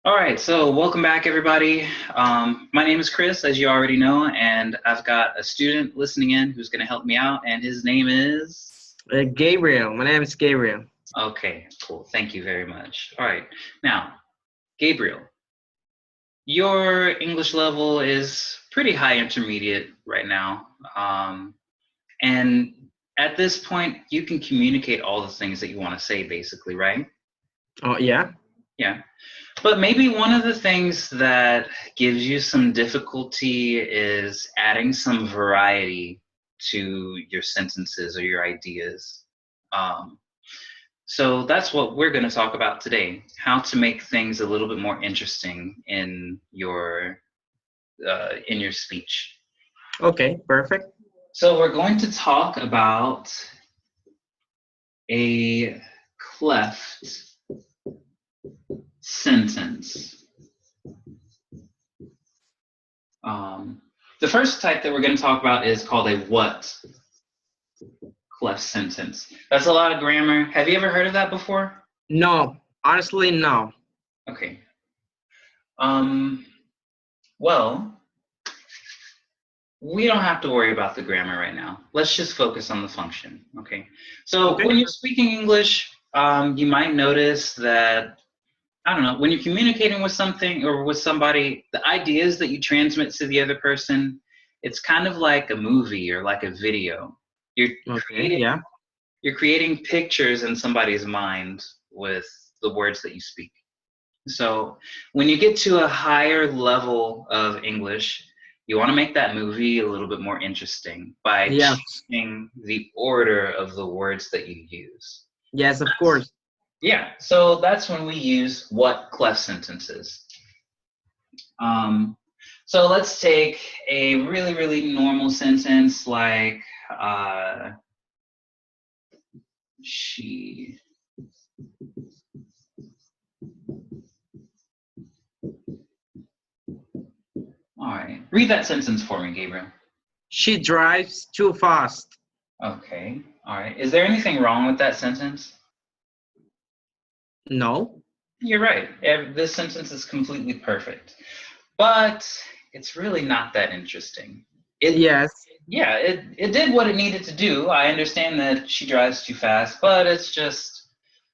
All right, so welcome back, everybody. My name is Chris, as you already know, and I've got a student listening in who's going to help me out, and his name is. Gabriel. My name is Gabriel. Okay, cool. Thank you very much. All right, now, Gabriel, your English level is pretty high intermediate right now. And at this point, you can communicate all the things that you want to say, basically, right? Oh, yeah? Yeah. But maybe one of the things that gives you some difficulty is adding some variety to your sentences or your ideas. Um, so that's what we're going to talk about today: how to make things a little bit more interesting in your speech. Okay, perfect. So we're going to talk about a cleft sentence. The first type that we're going to talk about is called a what cleft sentence. That's a lot of grammar. Have you ever heard of that before? No, honestly, no. Okay. Well, we don't have to worry about the grammar right now. Let's just focus on the function. Okay. So Okay. when you're speaking English, you might notice that, I don't know, when you're communicating with something or with somebody, the ideas that you transmit to the other person, it's kind of like a movie or like a video. You're Okay, creating yeah. you're creating pictures in somebody's mind with the words that you speak. So when you get to a higher level of English, you want to make that movie a little bit more interesting by Yes. changing the order of the words that you use. Yes, of course. Yeah, so that's when we use what clef sentences. Um, so let's take a really, really normal sentence like she. All right, read that sentence for me, Gabriel. She drives too fast. Okay, all right. Is there anything wrong with that sentence? No. You're right. This sentence is completely perfect. But it's really not that interesting. It Yes. yeah, it did what it needed to do. I understand that she drives too fast, but it's just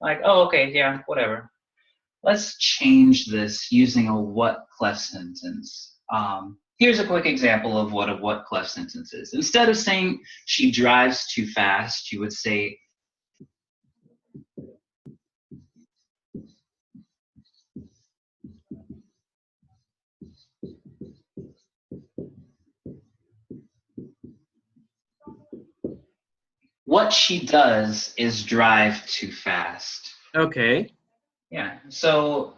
like, oh, okay, yeah, whatever. Let's change this using a what clef sentence. Here's a quick example of what a what clef sentence is. Instead of saying she drives too fast, you would say what she does is drive too fast. Okay. Yeah. So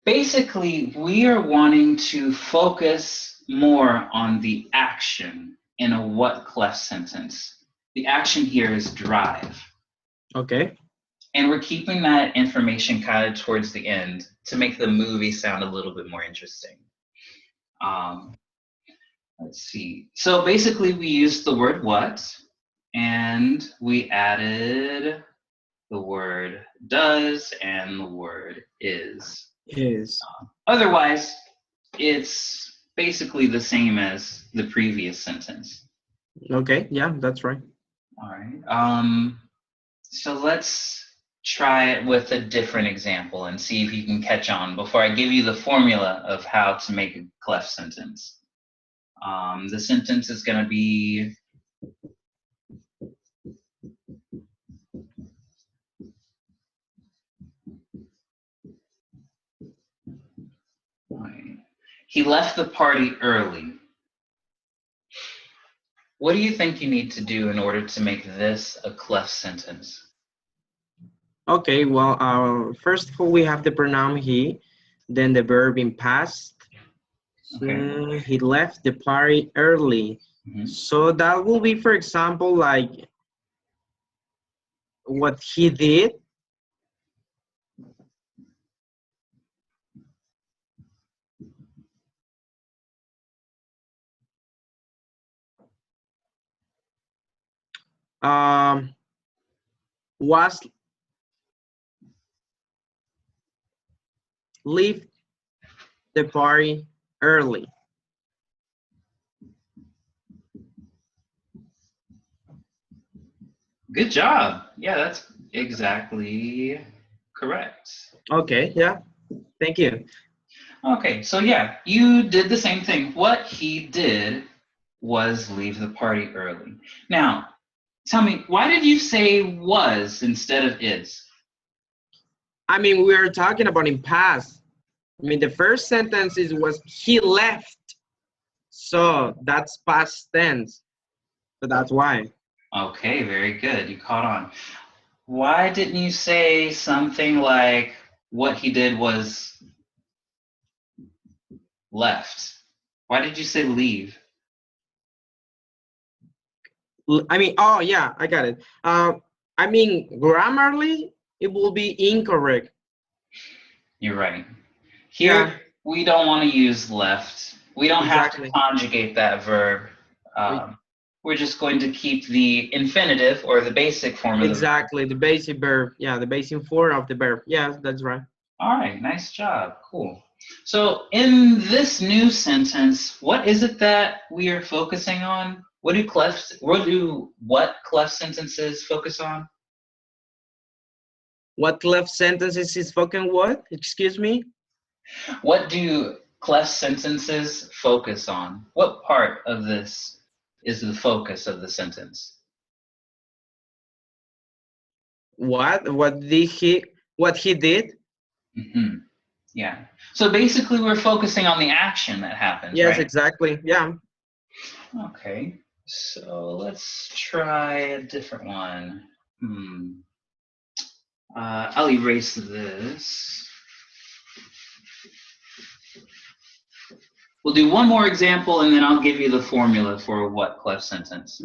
basically, we are wanting to focus more on the action in a what clef sentence. The action here is drive. Okay. And we're keeping that information kind of towards the end to make the movie sound a little bit more interesting. Um, let's see. So basically, we used the word what, and we added the word does and the word is. Is. Otherwise, it's basically the same as the previous sentence. Okay, yeah, that's right. All right. So let's try it with a different example and see if you can catch on before I give you the formula of how to make a cleft sentence. The sentence is going to be he left the party early. What do you think you need to do in order to make this a cleft sentence? Okay, well, first of all, we have the pronoun he, then the verb in past. Okay. He left the party early. Mm-hmm. So that will be, for example, like what he did. Was leave the party early. Good job. Yeah, that's exactly correct. Okay, yeah, thank you. Okay, so yeah, you did the same thing. What he did was leave the party early. Now, tell me, why did you say was instead of is? I mean, we were talking about in past. I mean, the first sentence was he left. So that's past tense. So that's why. Okay, very good. You caught on. Why didn't you say something like what he did was left? Why did you say leave? I mean, oh yeah, I got it. I mean, grammarly, it will be incorrect. You're right. Yeah, Here, we don't want to use left. We don't have to exactly. conjugate that verb. We, We're just going to keep the infinitive or the basic form of the verb. exactly, the basic verb. Yeah, the basic form of the verb. Yeah, that's right. All right, nice job. Cool. So in this new sentence, what is it that we are focusing on? What cleft sentences focus on? What left sentences is spoken what? Excuse me? What do cleft sentences focus on? What part of this is the focus of the sentence? What? What he did? Hmm. Yeah. So basically, we're focusing on the action that happens, Yes, right? exactly. Yeah. Okay. So let's try a different one. I'll erase this. We'll do one more example, and then I'll give you the formula for a what cleft sentence.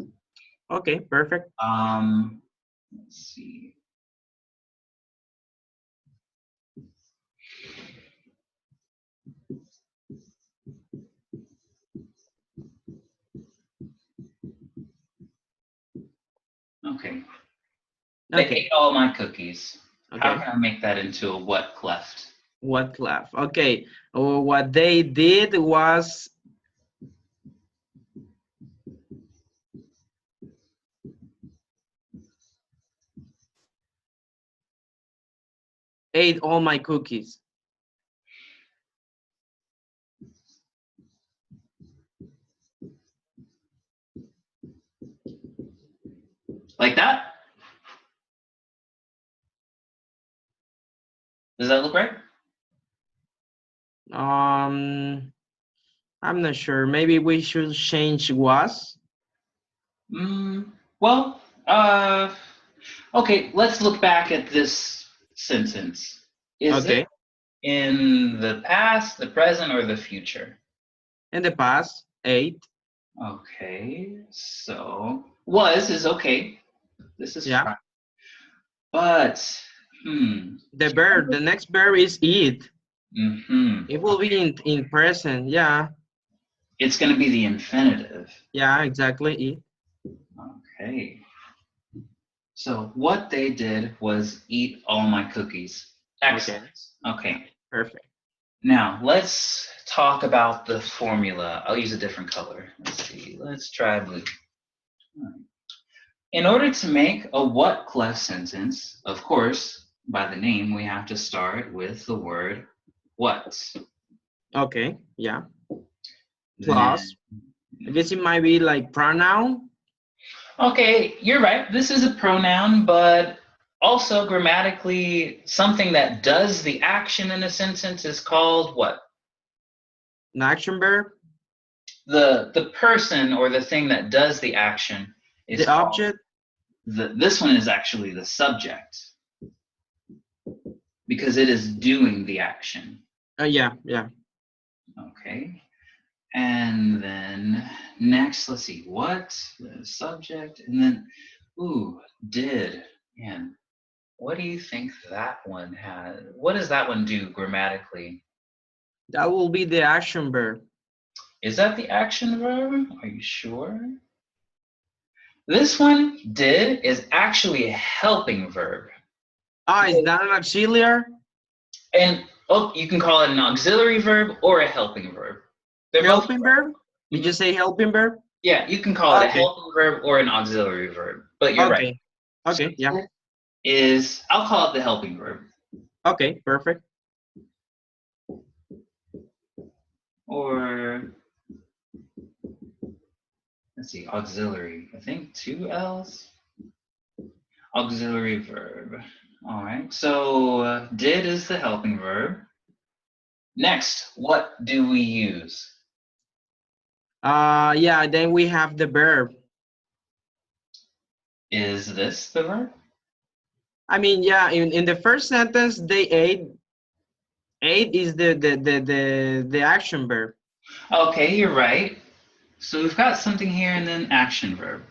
Okay, perfect. Let's see. Okay. They Okay. ate all my cookies. How Okay. can I make that into a what cleft? What left? Okay. What they did was ate all my cookies. Like that? Does that look right? I'm not sure. Maybe we should change was. Well, okay, let's look back at this sentence. Is it Okay. in the past, the present, or the future? In the past, ate. Okay, so was is okay. This is Yeah. fine. But, hmm. The next verb is eat. Mm-hmm. It will be in present. Yeah. It's going to be the infinitive. Yeah, exactly. Eat. Okay. So what they did was eat all my cookies. Okay. Excellent. Okay. Perfect. Now let's talk about the formula. I'll use a different color. Let's see. Let's try blue. In order to make a what clef sentence, of course, by the name, we have to start with the word what. Okay. Yeah. Then, Plus, I guess it might be like pronoun. okay, you're right. This is a pronoun, but also grammatically, something that does the action in a sentence is called what? An action verb. The person or the thing that does the action is The called object. this one is actually the subject because it is doing the action. Yeah. Yeah. Okay. And then next, let's see, what? The subject, and then, ooh, did. Man, what do you think that one has? What does that one do grammatically? That will be the action verb. Is that the action verb? Are you sure? This one, did, is actually a helping verb. Ah, is that an auxiliary? And Oh, you can call it an auxiliary verb or a helping verb. They're both. Helping verb? Did you say helping verb? Yeah, you can call it a Okay. helping verb or an auxiliary verb, but you're right. Okay. Okay. Yeah. I'll call it the helping verb. Okay. Perfect. Or let's see, auxiliary. I think 2 L's. Auxiliary verb. All right. So did is the helping verb. Next, what do we use? Yeah. Then we have the verb. Is this the verb? I mean, yeah. In the first sentence, they ate. Ate is the action verb. Okay, you're right. So we've got something here and then action verb.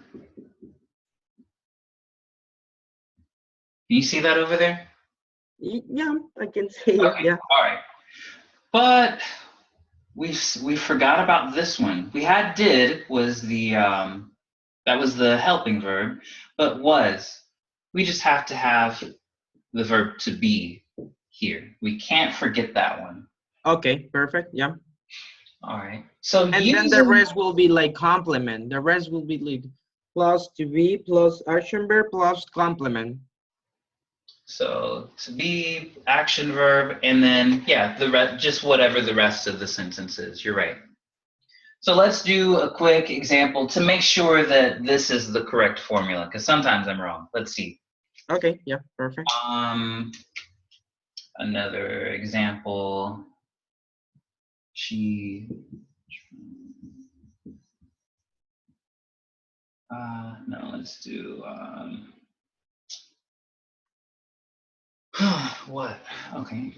Can you see that over there? Yeah, I can say it. Okay, Yeah. all right. But we forgot about this one. We had did was the that was the helping verb, but was we just have to have the verb to be here. We can't forget that one. Okay. Perfect. Yeah. All right. So And then the rest will be like complement. The rest will be like plus to be plus action verb plus complement. So to be action verb, and then yeah, the just whatever the rest of the sentence is. You're right. So let's do a quick example to make sure that this is the correct formula, because sometimes I'm wrong. Let's see. Okay. Yeah. Perfect. Another example. She. No, let's do. What? Okay.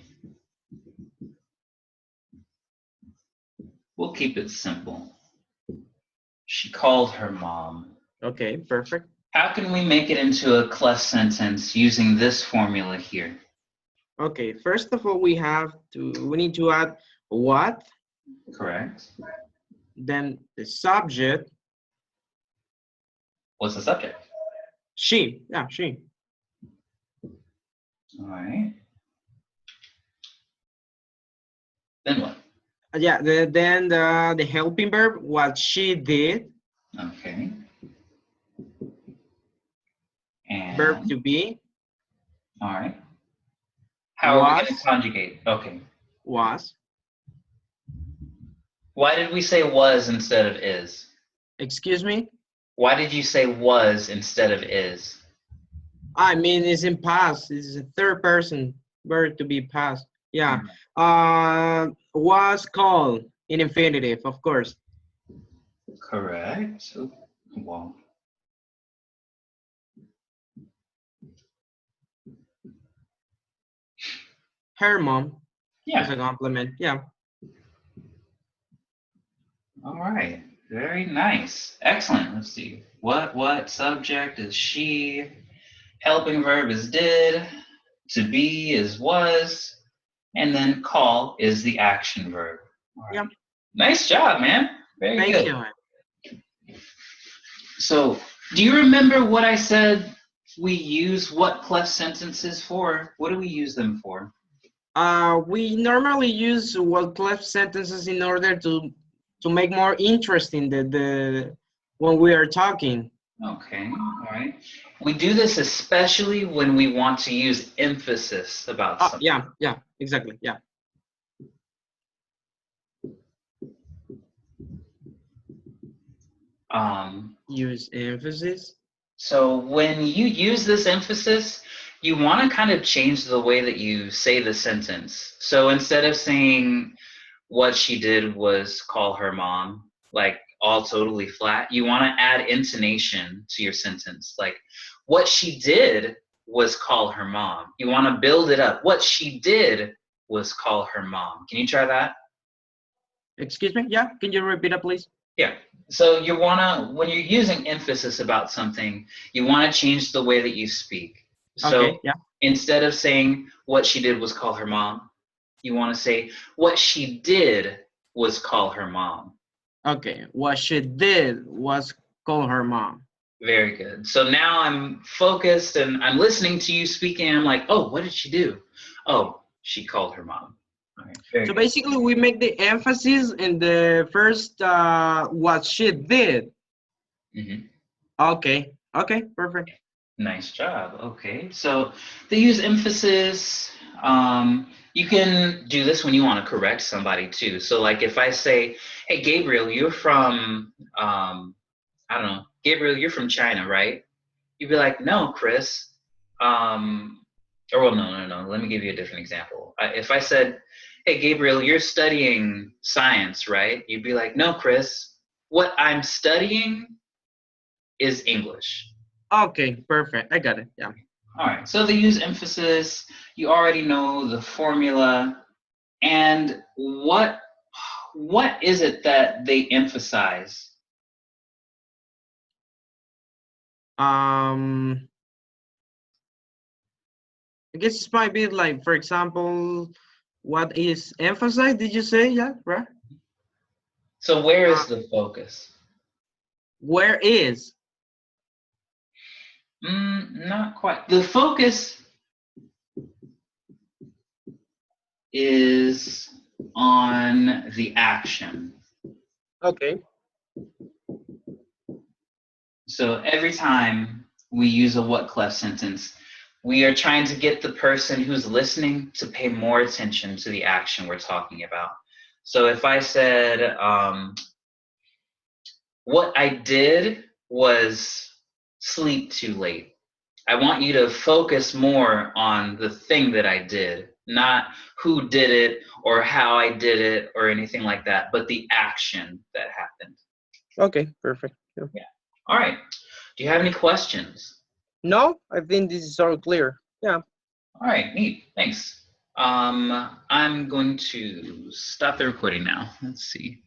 We'll keep it simple. She called her mom. Okay. Perfect. How can we make it into a Cleft sentence using this formula here? Okay. First of all, we need to add what, Correct. then the subject. What's the subject? She. Yeah. She. All right. Then what? Yeah. Then the helping verb, what she did. Okay. And Verb to be. all right. How are we going to Was. conjugate? Okay. Was. Why did we say was instead of is? Excuse me. Why did you say was instead of is? I mean, it's in past. It's a third person verb to be past. Yeah. Was called in infinitive, of course. Correct. Oh, well. Her mom. As Yeah. a compliment. Yeah. All right. Very nice. Excellent. Let's see. What subject is she? Helping verb is did. To be is was. And then call is the action verb. All right. Yep. Nice job, man. Very Thank good. you. So, do you remember what I said we use what Cleft sentences for? What do we use them for? We normally use what Cleft sentences in order to make more interesting the when we are talking. Okay, all right. We do this especially when we want to use emphasis about something. Yeah, exactly. Yeah. Use emphasis. So when you use this emphasis, you want to kind of change the way that you say the sentence. So instead of saying what she did was call her mom, like all totally flat, you want to add intonation to your sentence. Like what she did was call her mom. You want to build it up. What she did was call her mom. Can you try that? Excuse me? Yeah, can you repeat it, please? Yeah. So you want to, when you're using emphasis about something, you want to change the way that you speak. So Okay, yeah. instead of saying what she did was call her mom, you want to say what she did was call her mom. Okay, what she did was call her mom. Very good. So now I'm focused and I'm listening to you speaking and I'm like, oh, what did she do? Oh, she called her mom. All right, very So good. basically, we make the emphasis in the first what she did. Hmm. Okay. Okay. Perfect. Nice job. Okay, so they use emphasis. You can do this when you want to correct somebody too. So, like if I say, "Hey, Gabriel, you're from, I don't know, Gabriel, you're from China, right?" You'd be like, "No, Chris." Um, or well, no, no, no. Let me give you a different example. If I said, "Hey, Gabriel, you're studying science, right?" You'd be like, "No, Chris. What I'm studying is English." Okay. Perfect. I got it. Yeah. All right, so they use emphasis. You already know the formula. And what is it that they emphasize? Um. I guess this might be like, for example, what is emphasized? Did you say? Yeah. Right. So where Uh, is the focus? where is? Not quite. The focus is on the action. Okay. So every time we use a what clef sentence, we are trying to get the person who's listening to pay more attention to the action we're talking about. So if I said, what I did was sleep too late, I want you to focus more on the thing that I did, not who did it or how I did it or anything like that, but the action that happened. Okay. Perfect. Yeah. Yeah. All right. Do you have any questions? No, I think this is all clear. Yeah. All right, neat. Thanks. I'm going to stop the recording now. Let's see.